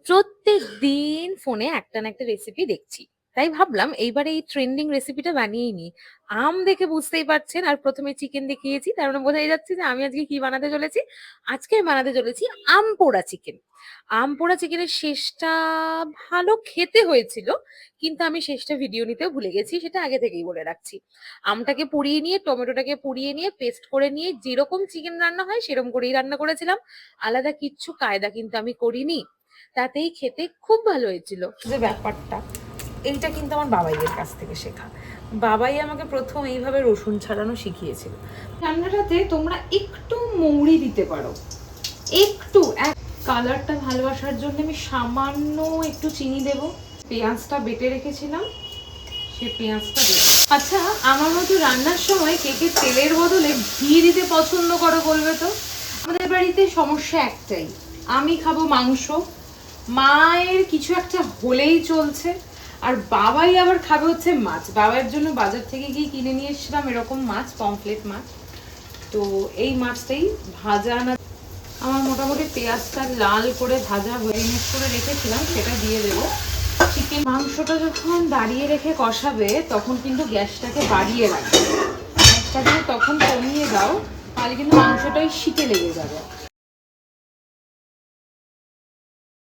প্রত্যেক দিন ফোনে একটা না একটা রেসিপি দেখছি, তাই ভাবলাম এইবারে এই ট্রেন্ডিং রেসিপিটা বানিয়েই নি। আম দেখে বুঝতেই পারছেন, আর প্রথমে চিকেন দেখিয়েছি, তার মানে বোঝাই যাচ্ছে যে আমি আজকে কি বানাতে চলেছি। আজকে বানাতে চলেছি আম পোড়া চিকেন। আম পোড়া চিকেনের শেষটা ভালো খেতে হয়েছিল, কিন্তু আমি শেষটা ভিডিও নিতেও ভুলে গেছি, সেটা আগে থেকেই বলে রাখছি। আমটাকে পুড়িয়ে নিয়ে, টমেটোটাকে পুড়িয়ে নিয়ে, পেস্ট করে নিয়ে, যেরকম চিকেন রান্না হয় সেরকম করেই রান্না করেছিলাম। আলাদা কিচ্ছু কায়দা কিন্তু আমি করিনি, তাতেই খেতে খুব ভালো হয়েছিল। যে ব্যাপারটা, এইটা কিন্তু আমার বাবাইয়ের কাছ থেকে শেখা। বাবাই আমাকে প্রথম এইভাবে রসুন ছাড়ানো শিখিয়েছিল। রান্নাটাতে তোমরা একটু মৌরি দিতে পারো, একটু কালারটা ভালোবাসার জন্য আমি সামান্য একটু চিনি দেব। পেঁয়াজটা বেটে রেখেছিলাম, সে পেঁয়াজটা দেব। আচ্ছা, আমার মতো রান্নার সময় কে কে তেলের বদলে ঘি দিতে পছন্দ করো বলবে তো? আমাদের বাড়িতে সমস্যা একটাই, আমি খাবো মাংস, মায়ের কিছু একটা হলেই চলছে, আর বাবাই আবার খাবে হচ্ছে মাছ। বাবার জন্য বাজার থেকে গিয়ে কিনে নিয়ে এসেছিলাম এরকম মাছ, পমফ্লেট মাছ। তো এই মাছটাই ভাজা না, আমার মোটামুটি পেঁয়াজটা লাল করে ভাজা হয়ে মিক্স করে রেখেছিলাম, সেটা দিয়ে দেবো। চিকেন মাংসটা যখন দাঁড়িয়ে রেখে কষাবে তখন কিন্তু গ্যাসটাকে বাড়িয়ে রাখবে, গ্যাসটা যদি তখন কমিয়ে দাও তাহলে কিন্তু মাংসটাই শীতে লেগে যাবে।